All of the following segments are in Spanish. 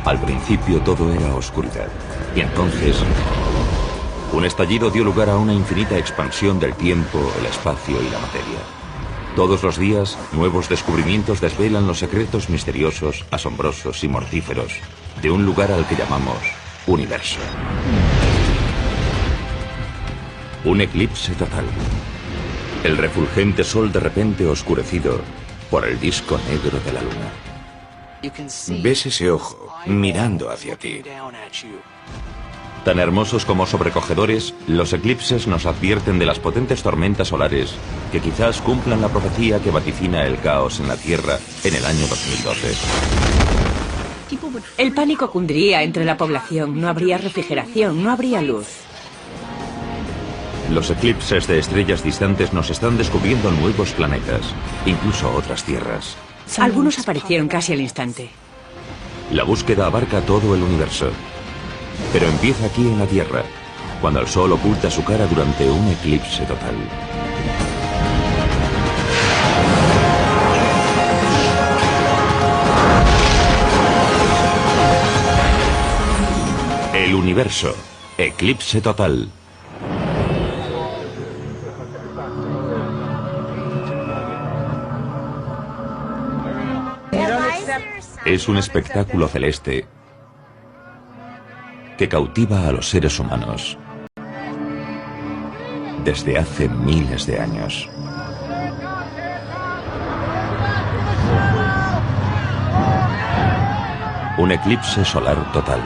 Al principio todo era oscuridad. Y entonces, un estallido dio lugar a una infinita expansión del tiempo, el espacio y la materia. Todos los días, nuevos descubrimientos desvelan los secretos misteriosos, asombrosos y mortíferos de un lugar al que llamamos universo. Un eclipse total. El refulgente sol de repente oscurecido por el disco negro de la luna. Ves ese ojo mirando hacia ti. Tan hermosos como sobrecogedores, los eclipses nos advierten de las potentes tormentas solares que quizás cumplan la profecía que vaticina el caos en la Tierra en el año 2012. El pánico cundiría entre la población, no habría refrigeración, no habría luz. Los eclipses de estrellas distantes nos están descubriendo nuevos planetas, incluso otras tierras. Algunos aparecieron casi al instante. La búsqueda abarca todo el universo. Pero empieza aquí en la Tierra, cuando el Sol oculta su cara durante un eclipse total. El universo, eclipse total. Es un espectáculo celeste que cautiva a los seres humanos desde hace miles de años. Un eclipse solar total.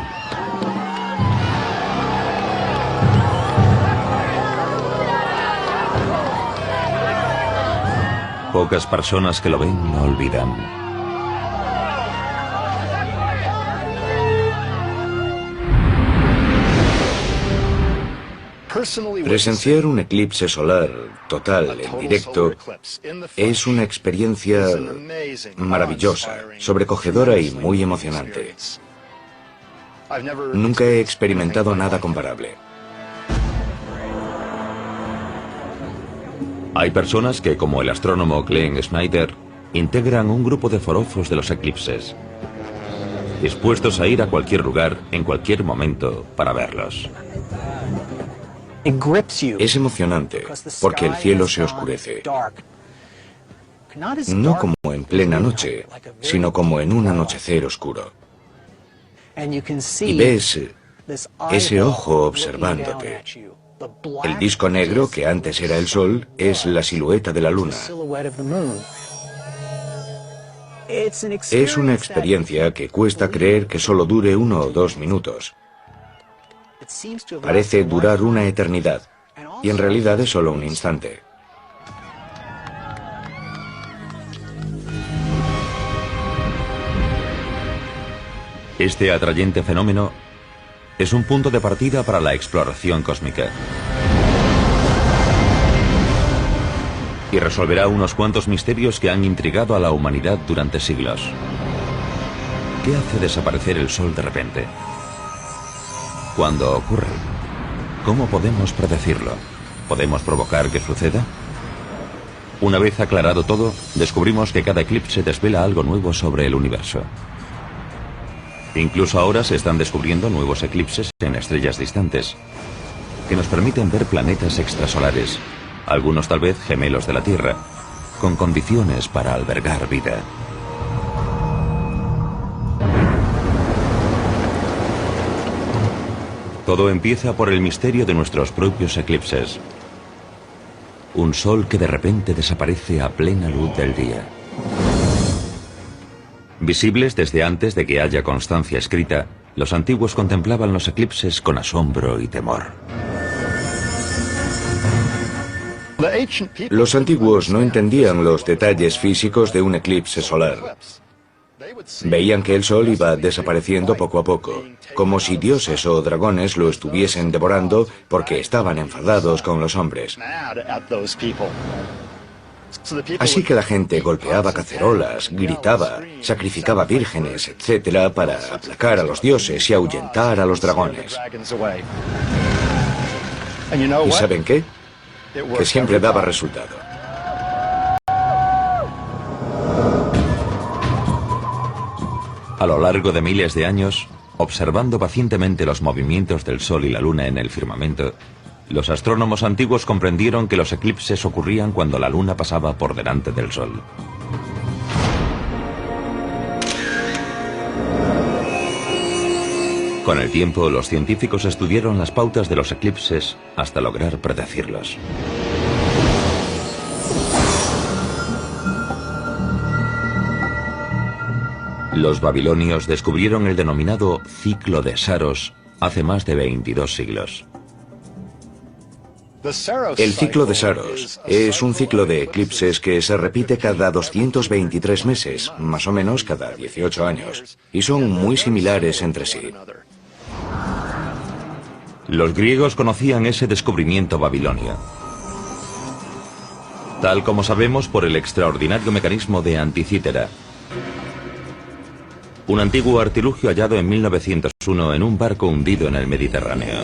Pocas personas que lo ven no olvidan. Presenciar un eclipse solar total en directo es una experiencia maravillosa, sobrecogedora y muy emocionante. Nunca he experimentado nada comparable. Hay personas que, como el astrónomo Glenn Snyder, integran un grupo de forofos de los eclipses, dispuestos a ir a cualquier lugar, en cualquier momento, para verlos. Es emocionante, porque el cielo se oscurece. No como en plena noche, sino como en un anochecer oscuro. Y ves ese ojo observándote. El disco negro, que antes era el sol, es la silueta de la luna. Es una experiencia que cuesta creer que solo dure 1 o 2 minutos. Parece durar una eternidad, y en realidad es solo un instante. Este atrayente fenómeno es un punto de partida para la exploración cósmica. Y resolverá unos cuantos misterios que han intrigado a la humanidad durante siglos. ¿Qué hace desaparecer el sol de repente? ¿Cuándo ocurre? ¿Cómo podemos predecirlo? ¿Podemos provocar que suceda? Una vez aclarado todo, descubrimos que cada eclipse desvela algo nuevo sobre el universo. Incluso ahora se están descubriendo nuevos eclipses en estrellas distantes, que nos permiten ver planetas extrasolares, algunos tal vez gemelos de la Tierra, con condiciones para albergar vida. Todo empieza por el misterio de nuestros propios eclipses. Un sol que de repente desaparece a plena luz del día. Visibles desde antes de que haya constancia escrita, los antiguos contemplaban los eclipses con asombro y temor. Los antiguos no entendían los detalles físicos de un eclipse solar. Veían que el sol iba desapareciendo poco a poco, como si dioses o dragones lo estuviesen devorando porque estaban enfadados con los hombres. Así que la gente golpeaba cacerolas, gritaba, sacrificaba vírgenes, etc., para aplacar a los dioses y ahuyentar a los dragones. ¿Y saben qué? Que siempre daba resultado. A lo largo de miles de años, observando pacientemente los movimientos del Sol y la Luna en el firmamento, los astrónomos antiguos comprendieron que los eclipses ocurrían cuando la Luna pasaba por delante del Sol. Con el tiempo, los científicos estudiaron las pautas de los eclipses hasta lograr predecirlos. Los babilonios descubrieron el denominado ciclo de Saros hace más de 22 siglos. El ciclo de Saros es un ciclo de eclipses que se repite cada 223 meses, más o menos cada 18 años, y son muy similares entre sí. Los griegos conocían ese descubrimiento babilonio, tal como sabemos por el extraordinario mecanismo de Anticítera, un antiguo artilugio hallado en 1901 en un barco hundido en el Mediterráneo.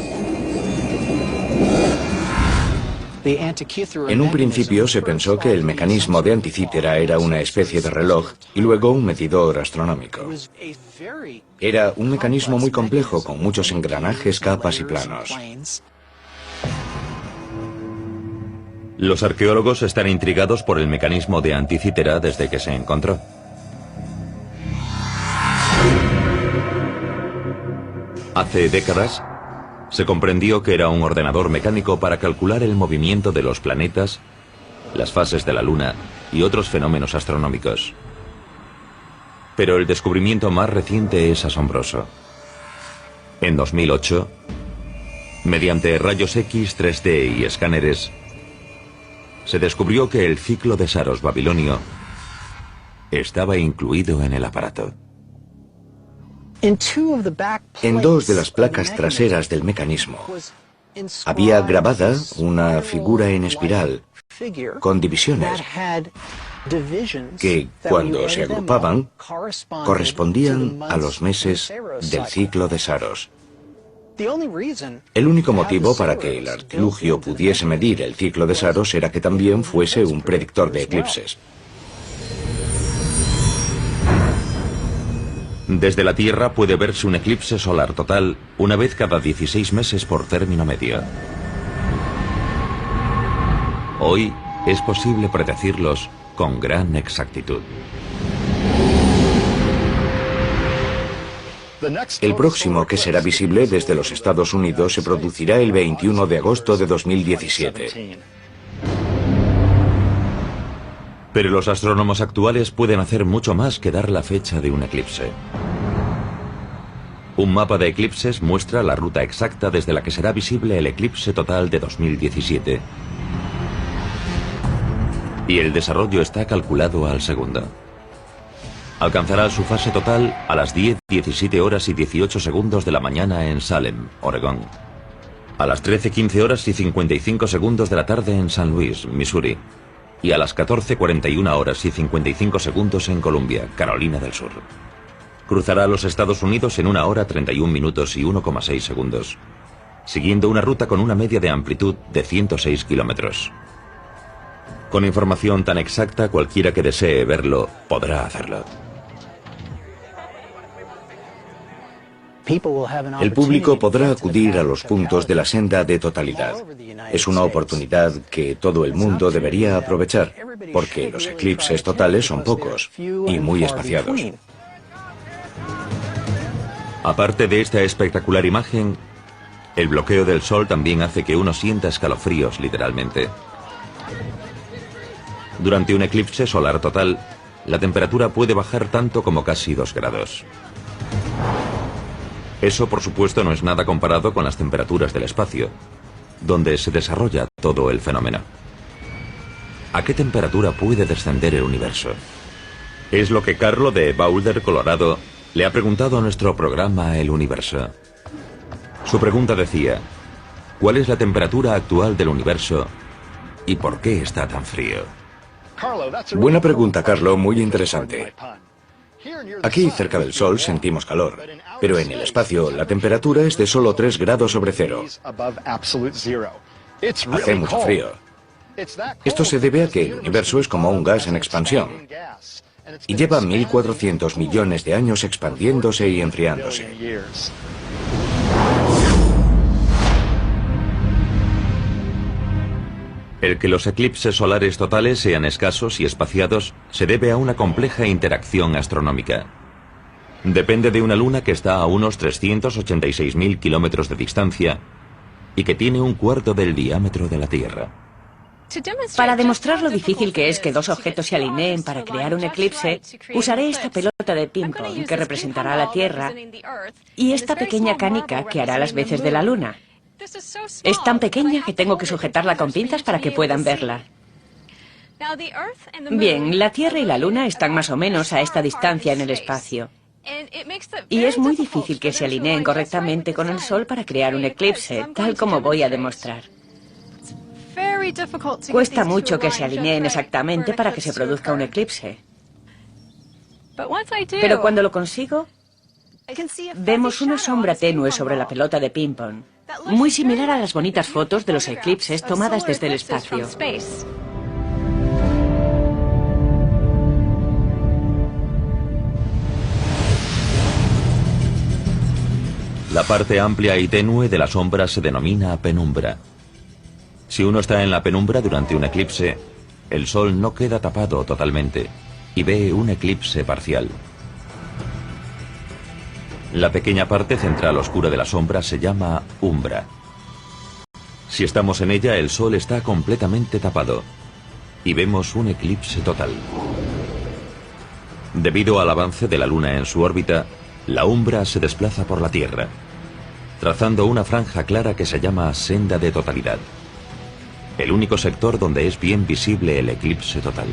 En un principio se pensó que el mecanismo de Anticítera era una especie de reloj y luego un medidor astronómico. Era un mecanismo muy complejo con muchos engranajes, capas y planos. Los arqueólogos están intrigados por el mecanismo de Anticítera desde que se encontró. Hace décadas, se comprendió que era un ordenador mecánico para calcular el movimiento de los planetas, las fases de la Luna y otros fenómenos astronómicos. Pero el descubrimiento más reciente es asombroso. En 2008, mediante rayos X, 3D y escáneres, se descubrió que el ciclo de Saros babilonio estaba incluido en el aparato. En dos de las placas traseras del mecanismo había grabada una figura en espiral con divisiones que, cuando se agrupaban, correspondían a los meses del ciclo de Saros. El único motivo para que el artilugio pudiese medir el ciclo de Saros era que también fuese un predictor de eclipses. Desde la Tierra puede verse un eclipse solar total una vez cada 16 meses por término medio. Hoy es posible predecirlos con gran exactitud. El próximo, que será visible desde los Estados Unidos, se producirá el 21 de agosto de 2017. Pero los astrónomos actuales pueden hacer mucho más que dar la fecha de un eclipse. Un mapa de eclipses muestra la ruta exacta desde la que será visible el eclipse total de 2017. Y el desarrollo está calculado al segundo. Alcanzará su fase total a las 10:17 horas y 18 segundos de la mañana en Salem, Oregón. A las 13:15 horas y 55 segundos de la tarde en San Luis, Missouri. Y a las 14:41 horas y 55 segundos en Columbia, Carolina del Sur. Cruzará los Estados Unidos en 1 hora 31 minutos y 1,6 segundos, siguiendo una ruta con una media de amplitud de 106 kilómetros. Con información tan exacta, cualquiera que desee verlo podrá hacerlo. El público podrá acudir a los puntos de la senda de totalidad. Es una oportunidad que todo el mundo debería aprovechar, porque los eclipses totales son pocos y muy espaciados. Aparte de esta espectacular imagen, el bloqueo del Sol también hace que uno sienta escalofríos, literalmente. Durante un eclipse solar total, la temperatura puede bajar tanto como casi 2 grados. Eso, por supuesto, no es nada comparado con las temperaturas del espacio, donde se desarrolla todo el fenómeno. ¿A qué temperatura puede descender el universo? Es lo que Carlo de Boulder, Colorado, le ha preguntado a nuestro programa El Universo. Su pregunta decía: ¿cuál es la temperatura actual del universo y por qué está tan frío? Buena pregunta, Carlo, muy interesante. Aquí, cerca del Sol, sentimos calor, pero en el espacio la temperatura es de solo 3 grados sobre cero. Hace mucho frío. Esto se debe a que el universo es como un gas en expansión. y lleva 1.400 millones de años expandiéndose y enfriándose. El que los eclipses solares totales sean escasos y espaciados se debe a una compleja interacción astronómica. Depende de una luna que está a unos 386.000 kilómetros de distancia y que tiene un cuarto del diámetro de la Tierra. Para demostrar lo difícil que es que dos objetos se alineen para crear un eclipse, usaré esta pelota de ping-pong que representará la Tierra y esta pequeña canica que hará las veces de la Luna. Es tan pequeña que tengo que sujetarla con pinzas para que puedan verla. Bien, la Tierra y la Luna están más o menos a esta distancia en el espacio. Y es muy difícil que se alineen correctamente con el Sol para crear un eclipse, tal como voy a demostrar. Cuesta mucho que se alineen exactamente para que se produzca un eclipse. Pero cuando lo consigo, vemos una sombra tenue sobre la pelota de ping-pong, muy similar a las bonitas fotos de los eclipses tomadas desde el espacio. La parte amplia y tenue de la sombra se denomina penumbra. Si uno está en la penumbra durante un eclipse, el Sol no queda tapado totalmente y ve un eclipse parcial. La pequeña parte central oscura de la sombra se llama umbra. Si estamos en ella, el Sol está completamente tapado y vemos un eclipse total. Debido al avance de la Luna en su órbita, la umbra se desplaza por la Tierra, trazando una franja clara que se llama senda de totalidad, el único sector donde es bien visible el eclipse total.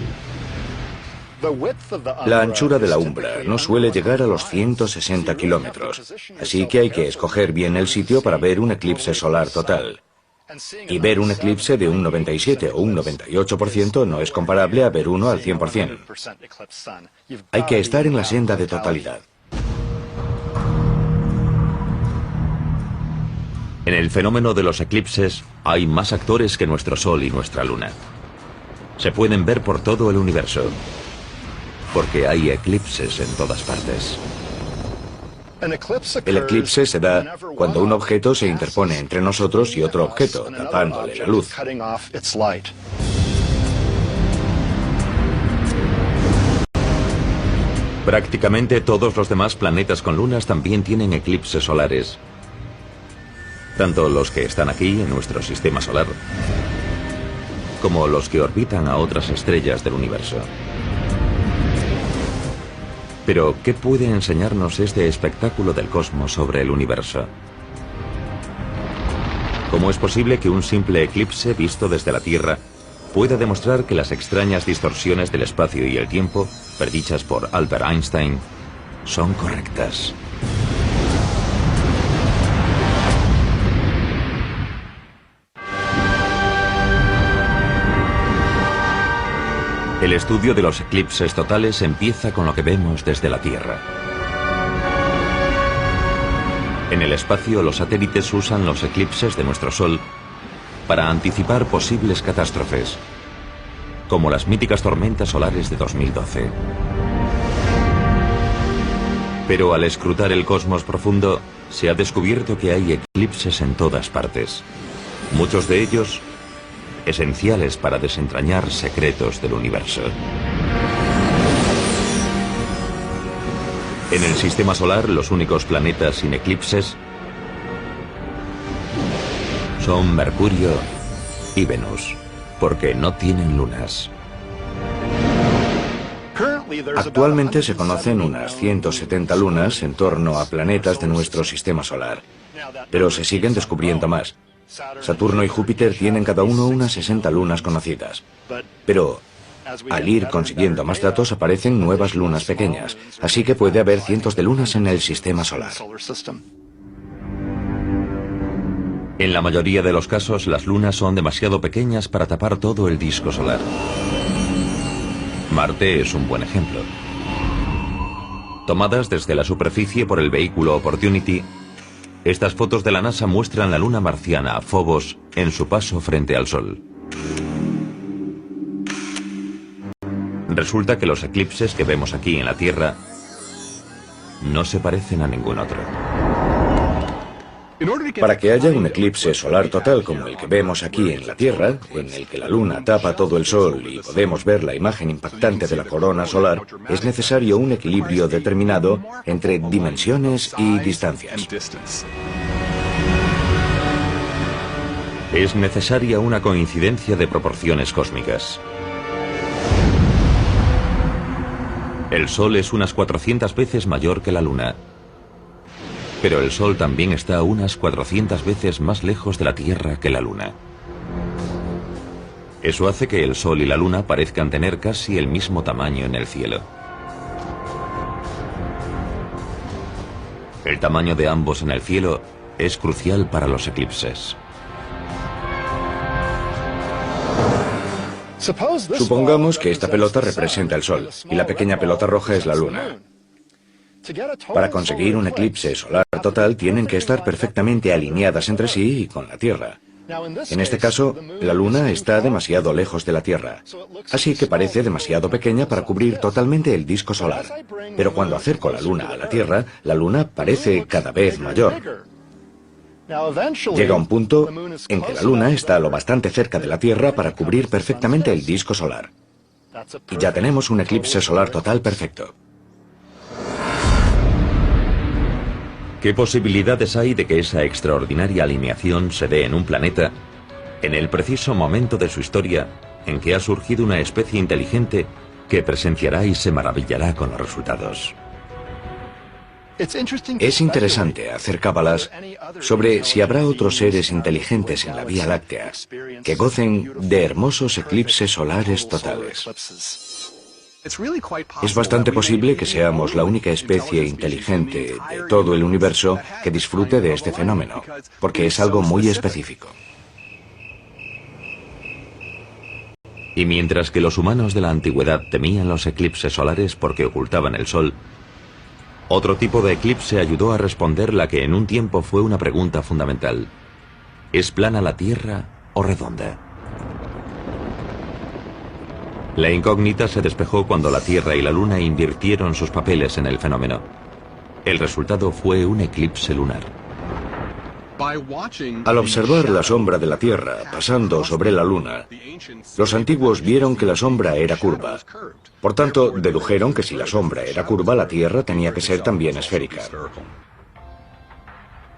La anchura de la umbra no suele llegar a los 160 kilómetros, así que hay que escoger bien el sitio para ver un eclipse solar total. Y ver un eclipse de un 97 o un 98% no es comparable a ver uno al 100%. Hay que estar en la senda de totalidad. En el fenómeno de los eclipses hay más actores que nuestro Sol y nuestra Luna. Se pueden ver por todo el universo, porque hay eclipses en todas partes. El eclipse se da cuando un objeto se interpone entre nosotros y otro objeto, tapándole la luz. Prácticamente todos los demás planetas con lunas también tienen eclipses solares. Tanto los que están aquí en nuestro sistema solar, como los que orbitan a otras estrellas del universo. Pero, ¿qué puede enseñarnos este espectáculo del cosmos sobre el universo? ¿Cómo es posible que un simple eclipse visto desde la Tierra pueda demostrar que las extrañas distorsiones del espacio y el tiempo, predichas por Albert Einstein, son correctas? El estudio de los eclipses totales empieza con lo que vemos desde la Tierra. En el espacio, los satélites usan los eclipses de nuestro Sol para anticipar posibles catástrofes, como las míticas tormentas solares de 2012. Pero al escrutar el cosmos profundo, se ha descubierto que hay eclipses en todas partes. Muchos de ellos esenciales para desentrañar secretos del universo. En el sistema solar, los únicos planetas sin eclipses son Mercurio y Venus, porque no tienen lunas. Actualmente se conocen unas 170 lunas en torno a planetas de nuestro sistema solar, pero se siguen descubriendo más. Saturno y Júpiter tienen cada uno unas 60 lunas conocidas. Pero al ir consiguiendo más datos aparecen nuevas lunas pequeñas, así que puede haber cientos de lunas en el sistema solar. En la mayoría de los casos, las lunas son demasiado pequeñas para tapar todo el disco solar. Marte es un buen ejemplo. Tomadas desde la superficie por el vehículo Opportunity, estas fotos de la NASA muestran la luna marciana, Phobos, en su paso frente al Sol. Resulta que los eclipses que vemos aquí en la Tierra no se parecen a ningún otro. Para que haya un eclipse solar total como el que vemos aquí en la Tierra, en el que la Luna tapa todo el Sol y podemos ver la imagen impactante de la corona solar, es necesario un equilibrio determinado entre dimensiones y distancias. Es necesaria una coincidencia de proporciones cósmicas. El Sol es unas 400 veces mayor que la Luna. Pero el Sol también está unas 400 veces más lejos de la Tierra que la Luna. Eso hace que el Sol y la Luna parezcan tener casi el mismo tamaño en el cielo. El tamaño de ambos en el cielo es crucial para los eclipses. Supongamos que esta pelota representa el Sol y la pequeña pelota roja es la Luna. Para conseguir un eclipse solar total tienen que estar perfectamente alineadas entre sí y con la Tierra. En este caso, la Luna está demasiado lejos de la Tierra, así que parece demasiado pequeña para cubrir totalmente el disco solar. Pero cuando acerco la Luna a la Tierra, la Luna parece cada vez mayor. Llega un punto en que la Luna está lo bastante cerca de la Tierra para cubrir perfectamente el disco solar. Y ya tenemos un eclipse solar total perfecto. ¿Qué posibilidades hay de que esa extraordinaria alineación se dé en un planeta en el preciso momento de su historia en que ha surgido una especie inteligente que presenciará y se maravillará con los resultados? Es interesante hacer cábalas sobre si habrá otros seres inteligentes en la Vía Láctea que gocen de hermosos eclipses solares totales. Es bastante posible que seamos la única especie inteligente de todo el universo que disfrute de este fenómeno, porque es algo muy específico. Y mientras que los humanos de la antigüedad temían los eclipses solares porque ocultaban el Sol, otro tipo de eclipse ayudó a responder la que en un tiempo fue una pregunta fundamental. ¿Es plana la Tierra o redonda? La incógnita se despejó cuando la Tierra y la Luna invirtieron sus papeles en el fenómeno. El resultado fue un eclipse lunar. Al observar la sombra de la Tierra pasando sobre la Luna, los antiguos vieron que la sombra era curva. Por tanto, dedujeron que si la sombra era curva, la Tierra tenía que ser también esférica.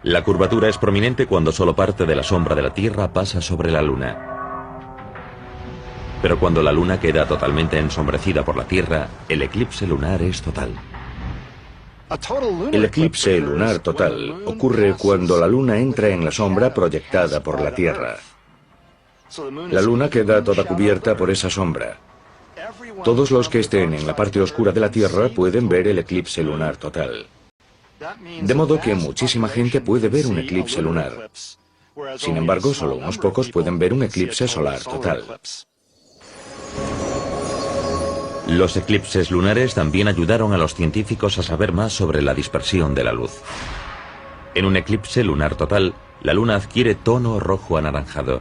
La curvatura es prominente cuando solo parte de la sombra de la Tierra pasa sobre la Luna. Pero cuando la Luna queda totalmente ensombrecida por la Tierra, el eclipse lunar es total. El eclipse lunar total ocurre cuando la Luna entra en la sombra proyectada por la Tierra. La Luna queda toda cubierta por esa sombra. Todos los que estén en la parte oscura de la Tierra pueden ver el eclipse lunar total. De modo que muchísima gente puede ver un eclipse lunar. Sin embargo, solo unos pocos pueden ver un eclipse solar total. Los eclipses lunares también ayudaron a los científicos a saber más sobre la dispersión de la luz. En un eclipse lunar total, la Luna adquiere tono rojo anaranjado.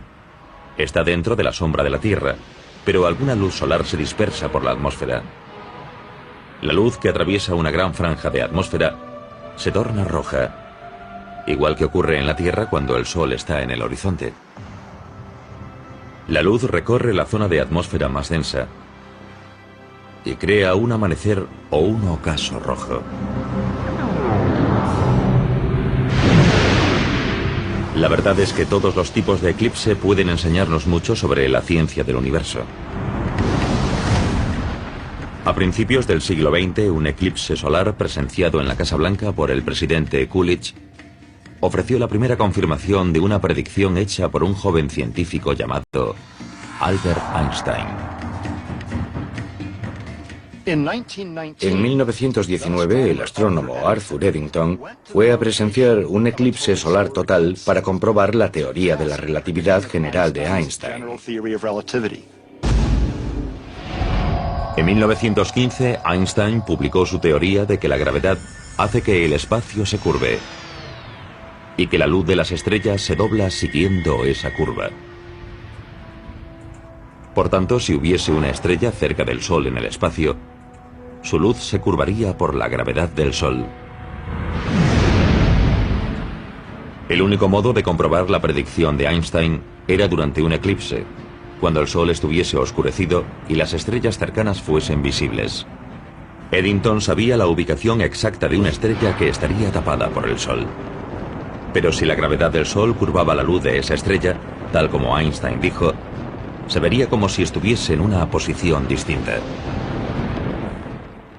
Está dentro de la sombra de la Tierra, pero alguna luz solar se dispersa por la atmósfera. La luz que atraviesa una gran franja de atmósfera se torna roja, igual que ocurre en la Tierra cuando el Sol está en el horizonte. La luz recorre la zona de atmósfera más densa y crea un amanecer o un ocaso rojo. La verdad es que todos los tipos de eclipse pueden enseñarnos mucho sobre la ciencia del universo. A principios del siglo XX, un eclipse solar presenciado en la Casa Blanca por el presidente Coolidge ofreció la primera confirmación de una predicción hecha por un joven científico llamado Albert Einstein. En 1919, el astrónomo Arthur Eddington fue a presenciar un eclipse solar total para comprobar la teoría de la relatividad general de Einstein. En 1915, Einstein publicó su teoría de que la gravedad hace que el espacio se curve y que la luz de las estrellas se dobla siguiendo esa curva. Por tanto, si hubiese una estrella cerca del Sol en el espacio, su luz se curvaría por la gravedad del Sol. El único modo de comprobar la predicción de Einstein era durante un eclipse, cuando el Sol estuviese oscurecido y las estrellas cercanas fuesen visibles. Eddington sabía la ubicación exacta de una estrella que estaría tapada por el Sol. Pero si la gravedad del Sol curvaba la luz de esa estrella, tal como Einstein dijo, se vería como si estuviese en una posición distinta.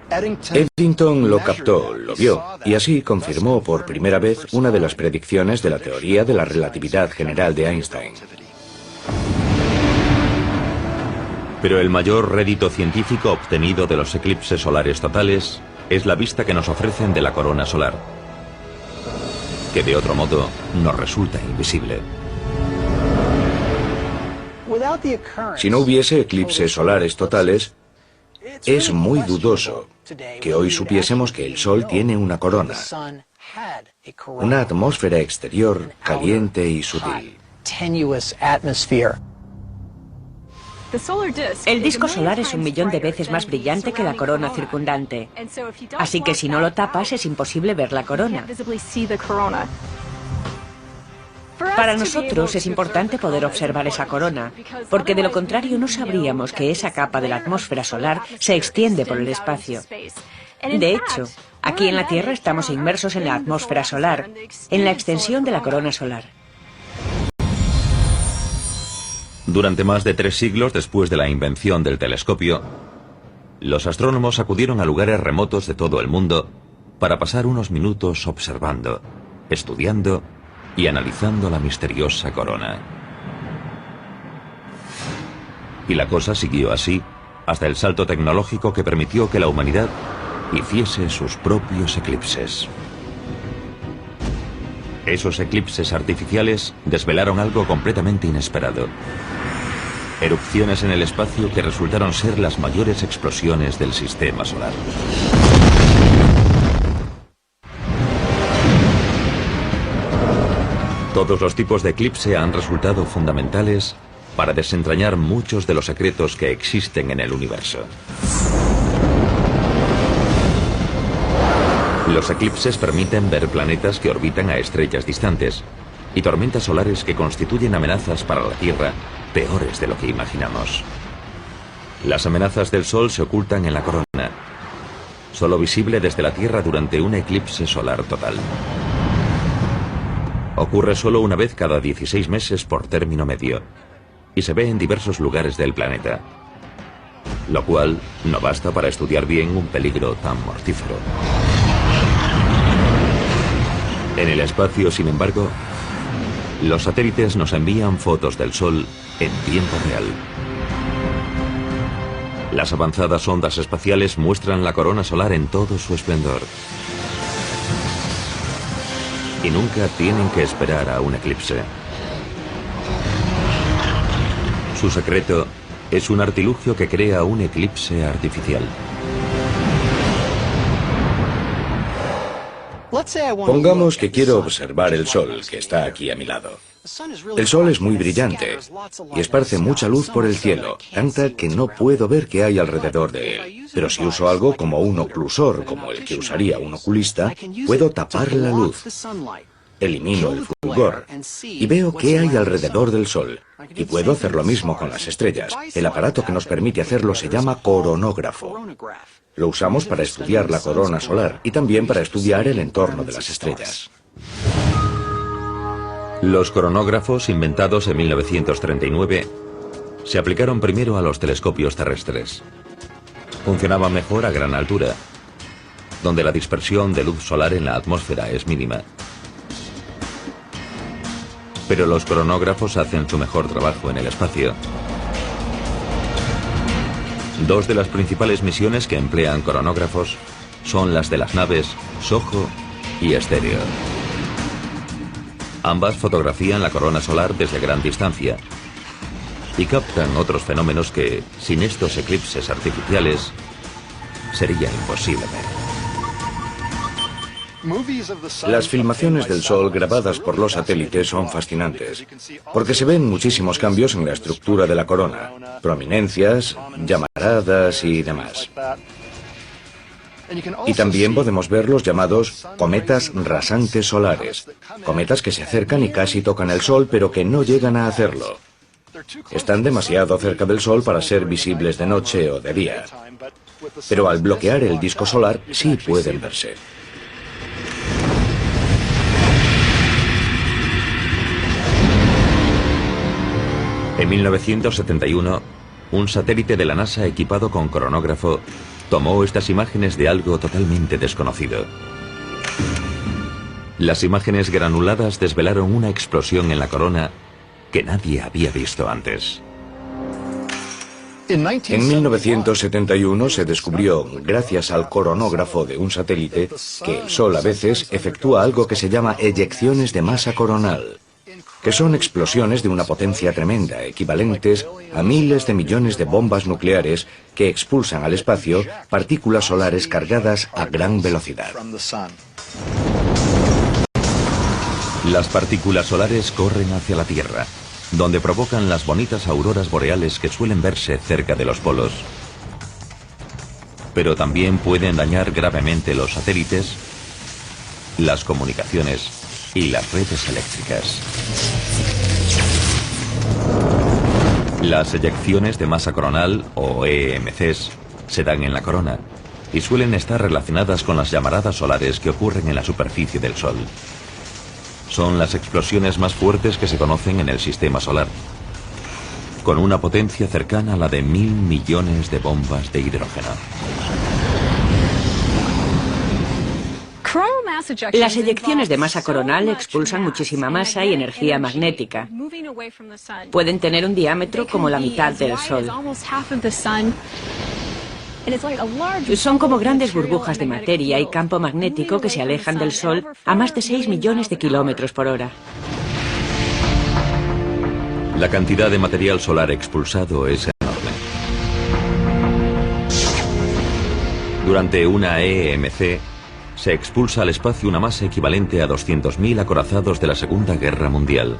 Eddington lo captó, lo vio, y así confirmó por primera vez una de las predicciones de la teoría de la relatividad general de Einstein. Pero el mayor rédito científico obtenido de los eclipses solares totales es la vista que nos ofrecen de la corona solar, que de otro modo nos resulta invisible. Si no hubiese eclipses solares totales, es muy dudoso que hoy supiésemos que el Sol tiene una corona, una atmósfera exterior caliente y sutil. El disco solar es 1.000.000 de veces más brillante que la corona circundante. Así que si no lo tapas es imposible ver la corona. Para nosotros es importante poder observar esa corona, porque de lo contrario no sabríamos que esa capa de la atmósfera solar se extiende por el espacio. De hecho, aquí en la Tierra estamos inmersos en la atmósfera solar, en la extensión de la corona solar. Durante más de 3 siglos después de la invención del telescopio, los astrónomos acudieron a lugares remotos de todo el mundo para pasar unos minutos observando, estudiando y analizando la misteriosa corona. Y la cosa siguió así hasta el salto tecnológico que permitió que la humanidad hiciese sus propios eclipses. Esos eclipses artificiales desvelaron algo completamente inesperado. Erupciones en el espacio que resultaron ser las mayores explosiones del sistema solar. Todos los tipos de eclipse han resultado fundamentales para desentrañar muchos de los secretos que existen en el universo. Los eclipses permiten ver planetas que orbitan a estrellas distantes y tormentas solares que constituyen amenazas para la Tierra peores de lo que imaginamos. Las amenazas del Sol se ocultan en la corona, solo visible desde la Tierra durante un eclipse solar total. Ocurre solo una vez cada 16 meses por término medio y se ve en diversos lugares del planeta, lo cual no basta para estudiar bien un peligro tan mortífero. En el espacio, sin embargo, los satélites nos envían fotos del Sol en tiempo real. Las avanzadas ondas espaciales muestran la corona solar en todo su esplendor. Y nunca tienen que esperar a un eclipse. Su secreto es un artilugio que crea un eclipse artificial. Pongamos que quiero observar el Sol, que está aquí a mi lado. El Sol es muy brillante y esparce mucha luz por el cielo, tanta que no puedo ver qué hay alrededor de él. Pero si uso algo como un oclusor, como el que usaría un oculista, puedo tapar la luz. Elimino el fulgor y veo qué hay alrededor del Sol. Y puedo hacer lo mismo con las estrellas. El aparato que nos permite hacerlo se llama coronógrafo. Lo usamos para estudiar la corona solar y también para estudiar el entorno de las estrellas. Los coronógrafos, inventados en 1939, se aplicaron primero a los telescopios terrestres. Funcionaban mejor a gran altura, donde la dispersión de luz solar en la atmósfera es mínima. Pero los coronógrafos hacen su mejor trabajo en el espacio. Dos de las principales misiones que emplean coronógrafos son las de las naves SOHO y Stereo. Ambas fotografían la corona solar desde gran distancia y captan otros fenómenos que, sin estos eclipses artificiales, sería imposible ver. Las filmaciones del Sol grabadas por los satélites son fascinantes, porque se ven muchísimos cambios en la estructura de la corona, prominencias, llamaradas y demás. Y también podemos ver los llamados cometas rasantes solares, cometas que se acercan y casi tocan el Sol, pero que no llegan a hacerlo. Están demasiado cerca del Sol para ser visibles de noche o de día, pero al bloquear el disco solar sí pueden verse. En 1971, un satélite de la NASA equipado con cronógrafo tomó estas imágenes de algo totalmente desconocido. Las imágenes granuladas desvelaron una explosión en la corona que nadie había visto antes. En 1971 se descubrió, gracias al coronógrafo de un satélite, que el Sol a veces efectúa algo que se llama eyecciones de masa coronal, que son explosiones de una potencia tremenda, equivalentes a miles de millones de bombas nucleares que expulsan al espacio partículas solares cargadas a gran velocidad. Las partículas solares corren hacia la Tierra, donde provocan las bonitas auroras boreales que suelen verse cerca de los polos. Pero también pueden dañar gravemente los satélites, las comunicaciones y las redes eléctricas. Las eyecciones de masa coronal, o EMCs, se dan en la corona y suelen estar relacionadas con las llamaradas solares que ocurren en la superficie del Sol. Son las explosiones más fuertes que se conocen en el sistema solar, con una potencia cercana a la de 1000 millones de bombas de hidrógeno. Las eyecciones de masa coronal expulsan muchísima masa y energía magnética. Pueden tener un diámetro como la mitad del Sol. Son como grandes burbujas de materia y campo magnético que se alejan del Sol a más de 6 millones de kilómetros por hora. La cantidad de material solar expulsado es enorme. Durante una EMC, se expulsa al espacio una masa equivalente a 200.000 acorazados de la Segunda Guerra Mundial.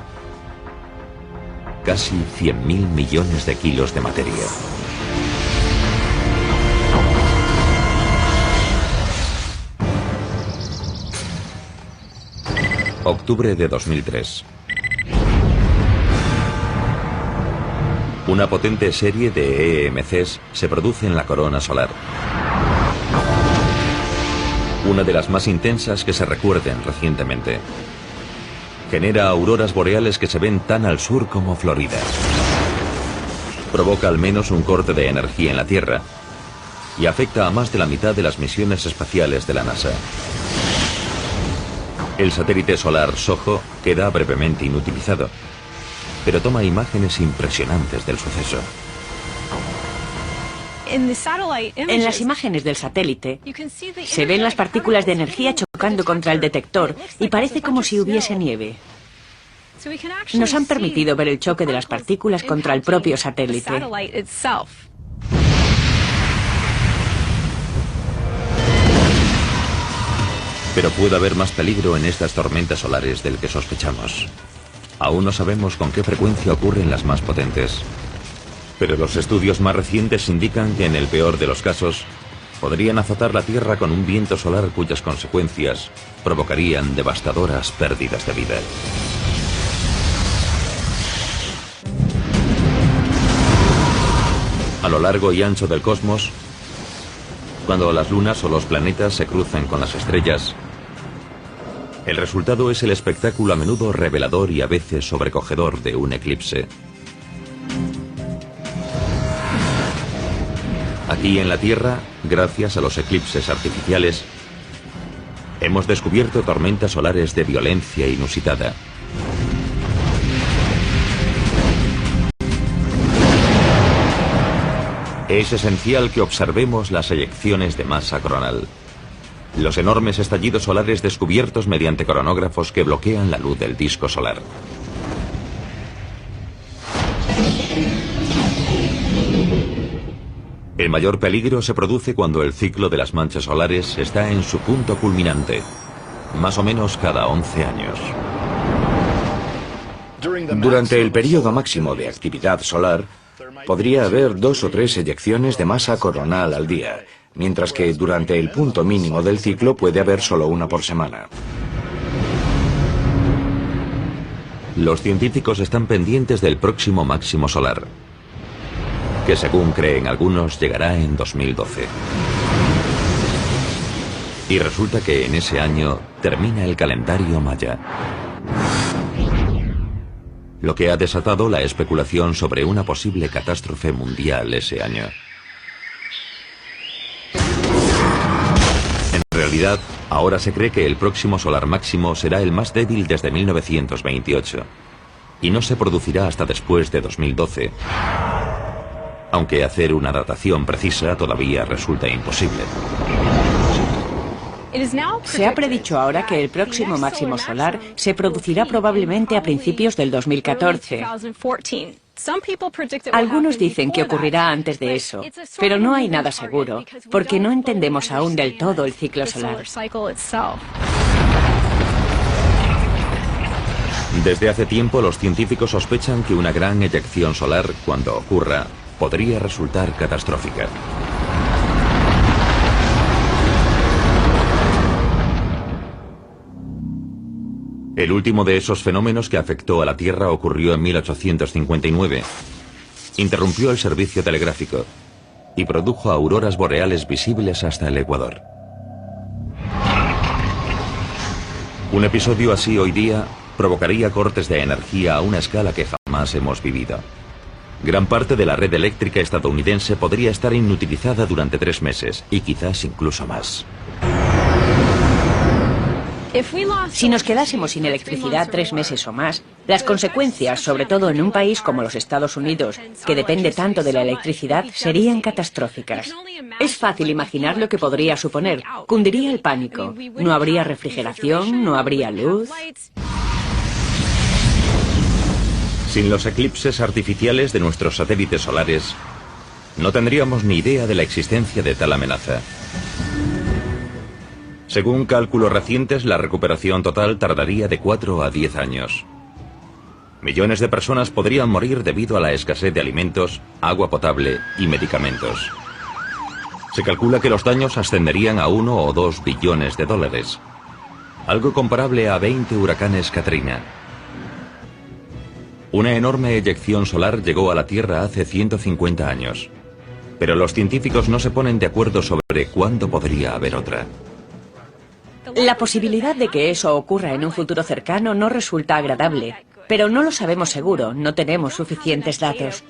Casi 100.000 millones de kilos de materia. Octubre de 2003. Una potente serie de EMCs se produce en la corona solar. Una de las más intensas que se recuerden recientemente. Genera auroras boreales que se ven tan al sur como Florida. Provoca al menos un corte de energía en la Tierra y afecta a más de la mitad de las misiones espaciales de la NASA. El satélite solar SOHO queda brevemente inutilizado, pero toma imágenes impresionantes del suceso. En las imágenes del satélite se ven las partículas de energía chocando contra el detector y parece como si hubiese nieve. Nos han permitido ver el choque de las partículas contra el propio satélite. Pero puede haber más peligro en estas tormentas solares del que sospechamos. Aún no sabemos con qué frecuencia ocurren las más potentes. Pero los estudios más recientes indican que en el peor de los casos podrían azotar la Tierra con un viento solar cuyas consecuencias provocarían devastadoras pérdidas de vida. A lo largo y ancho del cosmos, cuando las lunas o los planetas se cruzan con las estrellas, el resultado es el espectáculo a menudo revelador y a veces sobrecogedor de un eclipse. Aquí en la Tierra, gracias a los eclipses artificiales, hemos descubierto tormentas solares de violencia inusitada. Es esencial que observemos las eyecciones de masa coronal, los enormes estallidos solares descubiertos mediante coronógrafos que bloquean la luz del disco solar. El mayor peligro se produce cuando el ciclo de las manchas solares está en su punto culminante, más o menos cada 11 años. Durante el periodo máximo de actividad solar, podría haber 2 o 3 eyecciones de masa coronal al día, mientras que durante el punto mínimo del ciclo puede haber solo una por semana. Los científicos están pendientes del próximo máximo solar, que según creen algunos llegará en 2012. Y resulta que en ese año termina el calendario maya, lo que ha desatado la especulación sobre una posible catástrofe mundial ese año. En realidad, ahora se cree que el próximo solar máximo será el más débil desde 1928 y no se producirá hasta después de 2012, aunque hacer una datación precisa todavía resulta imposible. Se ha predicho ahora que el próximo máximo solar se producirá probablemente a principios del 2014. Algunos dicen que ocurrirá antes de eso, pero no hay nada seguro, porque no entendemos aún del todo el ciclo solar. Desde hace tiempo los científicos sospechan que una gran eyección solar, cuando ocurra, podría resultar catastrófica. El último de esos fenómenos que afectó a la Tierra ocurrió en 1859. Interrumpió el servicio telegráfico y produjo auroras boreales visibles hasta el Ecuador. Un episodio así hoy día provocaría cortes de energía a una escala que jamás hemos vivido. Gran parte de la red eléctrica estadounidense podría estar inutilizada durante 3 meses y quizás incluso más. Si nos quedásemos sin electricidad 3 meses o más, las consecuencias, sobre todo en un país como los Estados Unidos, que depende tanto de la electricidad, serían catastróficas. Es fácil imaginar lo que podría suponer. Cundiría el pánico. No habría refrigeración, no habría luz. Sin los eclipses artificiales de nuestros satélites solares, no tendríamos ni idea de la existencia de tal amenaza. Según cálculos recientes, la recuperación total tardaría de 4 a 10 años. Millones de personas podrían morir debido a la escasez de alimentos, agua potable y medicamentos. Se calcula que los daños ascenderían a 1 o 2 billones de dólares, algo comparable a 20 huracanes Katrina. Una enorme eyección solar llegó a la Tierra hace 150 años, pero los científicos no se ponen de acuerdo sobre cuándo podría haber otra. La posibilidad de que eso ocurra en un futuro cercano no resulta agradable, pero no lo sabemos seguro, no tenemos suficientes datos.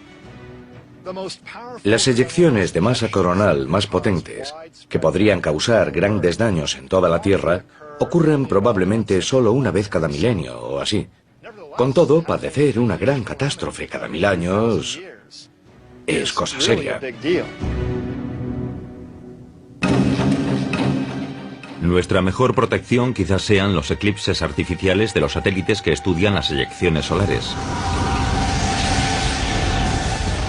Las eyecciones de masa coronal más potentes, que podrían causar grandes daños en toda la Tierra, ocurren probablemente solo una vez cada milenio o así. Con todo, padecer una gran catástrofe cada 1000 años es cosa seria. Nuestra mejor protección quizás sean los eclipses artificiales de los satélites que estudian las eyecciones solares.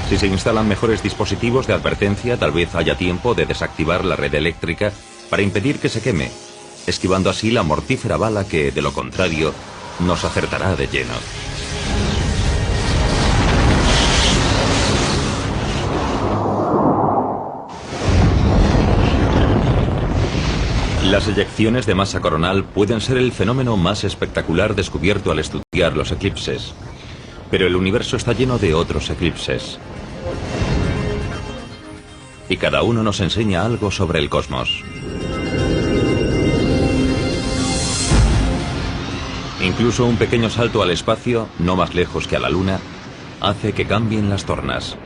Si se instalan mejores dispositivos de advertencia, tal vez haya tiempo de desactivar la red eléctrica para impedir que se queme, esquivando así la mortífera bala que, de lo contrario, nos acertará de lleno. Las eyecciones de masa coronal pueden ser el fenómeno más espectacular descubierto al estudiar los eclipses. Pero el universo está lleno de otros eclipses. Y cada uno nos enseña algo sobre el cosmos. Incluso un pequeño salto al espacio, no más lejos que a la Luna, hace que cambien las tornas.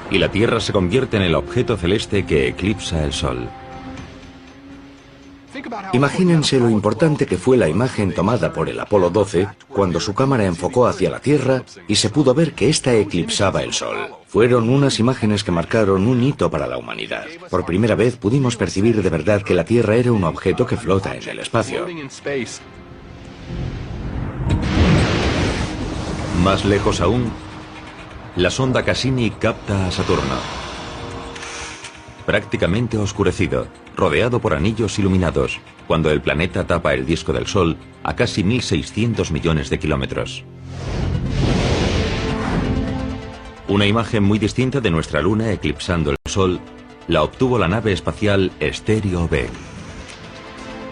Y la Tierra se convierte en el objeto celeste que eclipsa el Sol. Imagínense lo importante que fue la imagen tomada por el Apolo 12 cuando su cámara enfocó hacia la Tierra y se pudo ver que ésta eclipsaba el Sol. Fueron unas imágenes que marcaron un hito para la humanidad. Por primera vez pudimos percibir de verdad que la Tierra era un objeto que flota en el espacio. Más lejos aún, la sonda Cassini capta a Saturno. prácticamente oscurecido, rodeado por anillos iluminados, cuando el planeta tapa el disco del Sol a casi 1.600 millones de kilómetros. Una imagen muy distinta de nuestra Luna eclipsando el Sol la obtuvo la nave espacial Stereo B.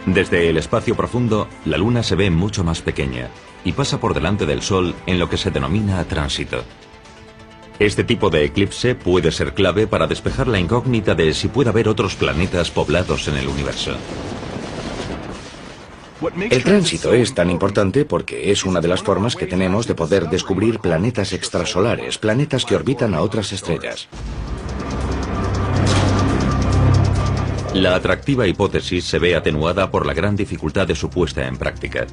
Desde el espacio profundo, la Luna se ve mucho más pequeña y pasa por delante del Sol en lo que se denomina tránsito. Este tipo de eclipse puede ser clave para despejar la incógnita de si puede haber otros planetas poblados en el universo. El tránsito es tan importante porque es una de las formas que tenemos de poder descubrir planetas extrasolares, planetas que orbitan a otras estrellas. La atractiva hipótesis se ve atenuada por la gran dificultad de su puesta en práctica.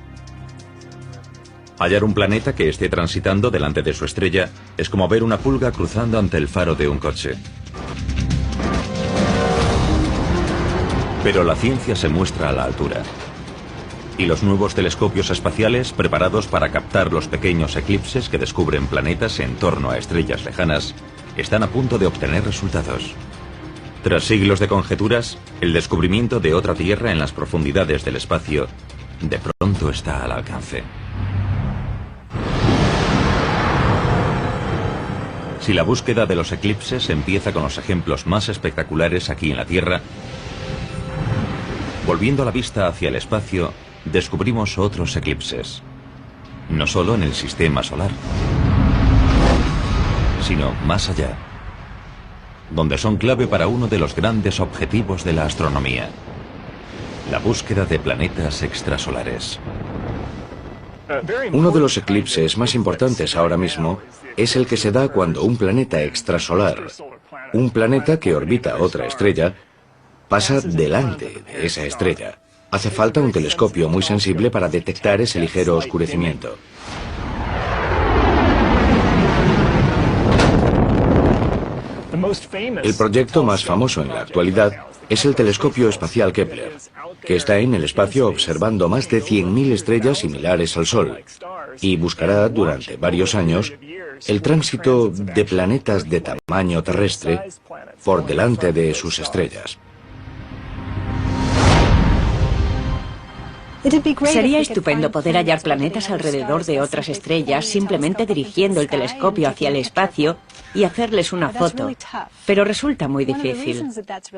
Hallar un planeta que esté transitando delante de su estrella es como ver una pulga cruzando ante el faro de un coche. Pero la ciencia se muestra a la altura. Y los nuevos telescopios espaciales, preparados para captar los pequeños eclipses que descubren planetas en torno a estrellas lejanas, están a punto de obtener resultados. Tras siglos de conjeturas, el descubrimiento de otra Tierra en las profundidades del espacio de pronto está al alcance. Si la búsqueda de los eclipses empieza con los ejemplos más espectaculares aquí en la Tierra, volviendo la vista hacia el espacio, descubrimos otros eclipses. No solo en el sistema solar, sino más allá, donde son clave para uno de los grandes objetivos de la astronomía: la búsqueda de planetas extrasolares. Uno de los eclipses más importantes ahora mismo es el que se da cuando un planeta extrasolar, un planeta que orbita otra estrella, pasa delante de esa estrella. Hace falta un telescopio muy sensible para detectar ese ligero oscurecimiento. El proyecto más famoso en la actualidad es el telescopio espacial Kepler, que está en el espacio observando más de 100.000 estrellas similares al Sol, y buscará durante varios años el tránsito de planetas de tamaño terrestre por delante de sus estrellas. Sería estupendo poder hallar planetas alrededor de otras estrellas simplemente dirigiendo el telescopio hacia el espacio y hacerles una foto, pero resulta muy difícil.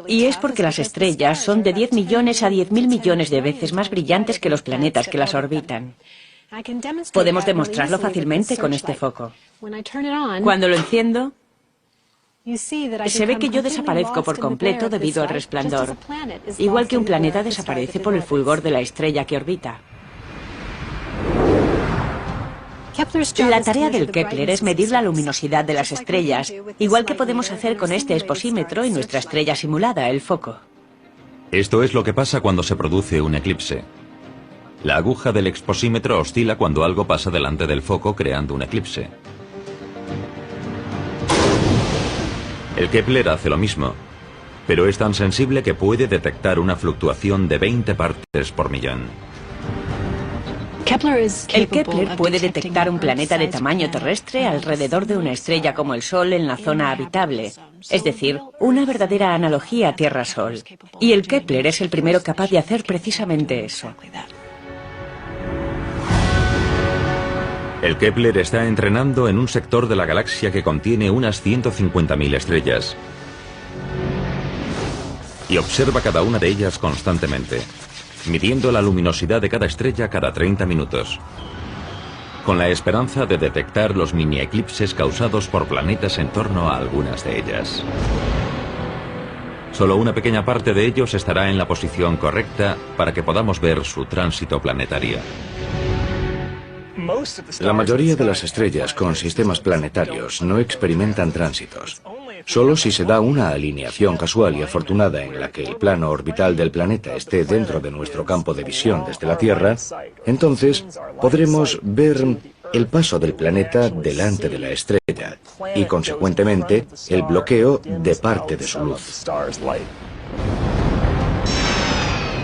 Y es porque las estrellas son de 10 millones a 10.000 millones de veces más brillantes que los planetas que las orbitan. Podemos demostrarlo fácilmente con este foco. Cuando lo enciendo, se ve que yo desaparezco por completo debido al resplandor, igual que un planeta desaparece por el fulgor de la estrella que orbita. La tarea del Kepler es medir la luminosidad de las estrellas, igual que podemos hacer con este exposímetro y nuestra estrella simulada, el foco. Esto es lo que pasa cuando se produce un eclipse. La aguja del exposímetro oscila cuando algo pasa delante del foco, creando un eclipse. El Kepler hace lo mismo, pero es tan sensible que puede detectar una fluctuación de 20 partes por millón. El Kepler puede detectar un planeta de tamaño terrestre alrededor de una estrella como el Sol en la zona habitable, es decir, una verdadera analogía Tierra-Sol. Y el Kepler es el primero capaz de hacer precisamente eso. El Kepler está entrenando en un sector de la galaxia que contiene unas 150.000 estrellas y observa cada una de ellas constantemente, midiendo la luminosidad de cada estrella cada 30 minutos, con la esperanza de detectar los mini eclipses causados por planetas en torno a algunas de ellas. Solo una pequeña parte de ellos estará en la posición correcta para que podamos ver su tránsito planetario. La mayoría de las estrellas con sistemas planetarios no experimentan tránsitos. Solo si se da una alineación casual y afortunada en la que el plano orbital del planeta esté dentro de nuestro campo de visión desde la Tierra, entonces podremos ver el paso del planeta delante de la estrella y, consecuentemente, el bloqueo de parte de su luz.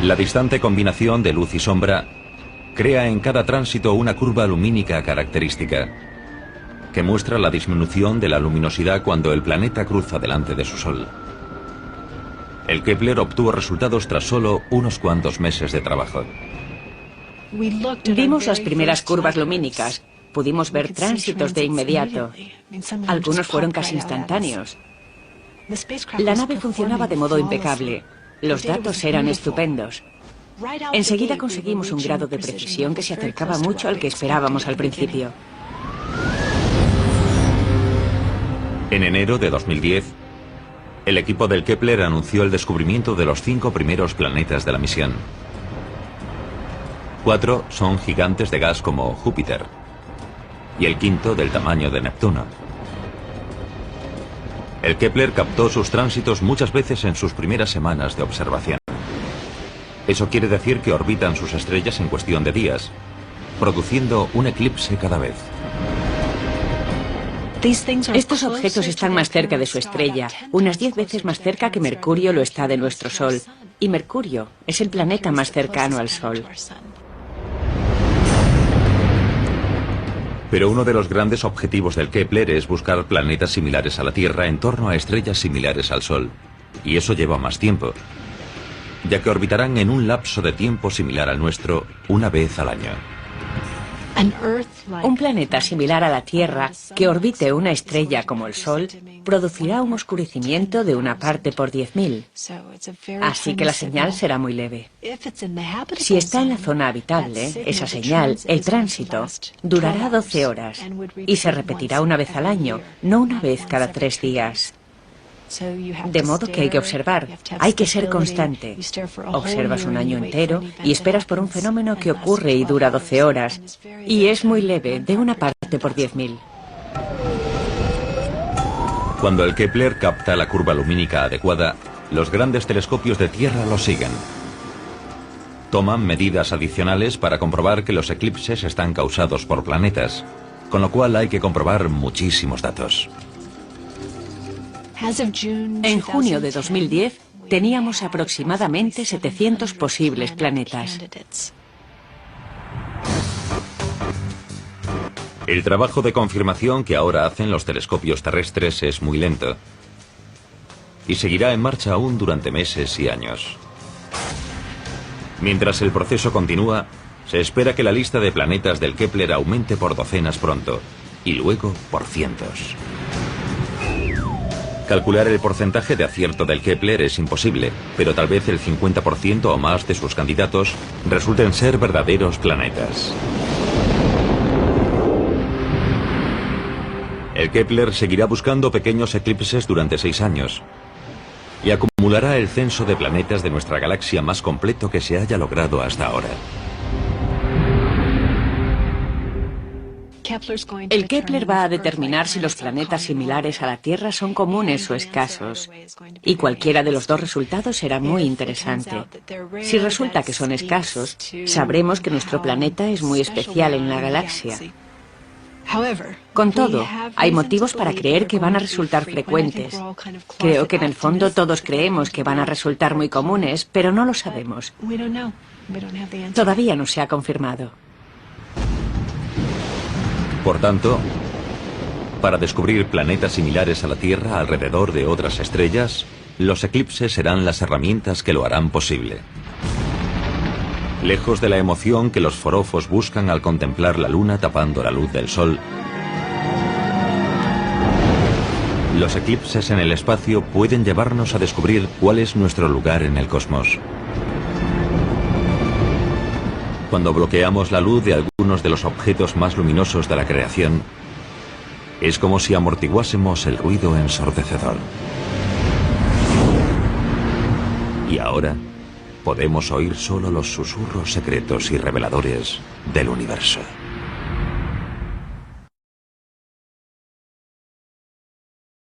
La distante combinación de luz y sombra crea en cada tránsito una curva lumínica característica, que muestra la disminución de la luminosidad cuando el planeta cruza delante de su Sol. El Kepler obtuvo resultados tras solo unos cuantos meses de trabajo. Vimos las primeras curvas lumínicas. Pudimos ver tránsitos de inmediato. Algunos fueron casi instantáneos. La nave funcionaba de modo impecable. Los datos eran estupendos. Enseguida conseguimos un grado de precisión que se acercaba mucho al que esperábamos al principio. En enero de 2010, el equipo del Kepler anunció el descubrimiento de los 5 primeros planetas de la misión. 4 son gigantes de gas como Júpiter, y el quinto del tamaño de Neptuno. El Kepler captó sus tránsitos muchas veces en sus primeras semanas de observación. Eso quiere decir que orbitan sus estrellas en cuestión de días, produciendo un eclipse cada vez. Estos objetos están más cerca de su estrella, unas 10 veces más cerca que Mercurio lo está de nuestro Sol. Y Mercurio es el planeta más cercano al Sol. Pero uno de los grandes objetivos del Kepler es buscar planetas similares a la Tierra en torno a estrellas similares al Sol. Y eso lleva más tiempo, ya que orbitarán en un lapso de tiempo similar al nuestro una vez al año. Un planeta similar a la Tierra que orbite una estrella como el Sol producirá un oscurecimiento de 1 parte por 10.000. Así que la señal será muy leve. Si está en la zona habitable, esa señal, el tránsito, durará 12 horas y se repetirá una vez al año, no una vez cada 3 días. De modo que hay que observar, hay que ser constante. Observas un año entero y esperas por un fenómeno que ocurre y dura 12 horas. Y es muy leve, de 1 parte por 10.000. Cuando el Kepler capta la curva lumínica adecuada, los grandes telescopios de Tierra lo siguen. Toman medidas adicionales para comprobar que los eclipses están causados por planetas, con lo cual hay que comprobar muchísimos datos. En junio de 2010 teníamos aproximadamente 700 posibles planetas. El trabajo de confirmación que ahora hacen los telescopios terrestres es muy lento y seguirá en marcha aún durante meses y años. Mientras el proceso continúa, se espera que la lista de planetas del Kepler aumente por docenas pronto y luego por cientos. Calcular el porcentaje de acierto del Kepler es imposible, pero tal vez el 50% o más de sus candidatos resulten ser verdaderos planetas. El Kepler seguirá buscando pequeños eclipses durante 6 años y acumulará el censo de planetas de nuestra galaxia más completo que se haya logrado hasta ahora. El Kepler va a determinar si los planetas similares a la Tierra son comunes o escasos, y cualquiera de los dos resultados será muy interesante. Si resulta que son escasos, sabremos que nuestro planeta es muy especial en la galaxia. Con todo, hay motivos para creer que van a resultar frecuentes. Creo que en el fondo todos creemos que van a resultar muy comunes, pero no lo sabemos. Todavía no se ha confirmado. Por tanto, para descubrir planetas similares a la Tierra alrededor de otras estrellas, los eclipses serán las herramientas que lo harán posible. Lejos de la emoción que los forofos buscan al contemplar la Luna tapando la luz del Sol, los eclipses en el espacio pueden llevarnos a descubrir cuál es nuestro lugar en el cosmos. Cuando bloqueamos la luz de algunos de los objetos más luminosos de la creación, es como si amortiguásemos el ruido ensordecedor. Y ahora podemos oír solo los susurros secretos y reveladores del universo.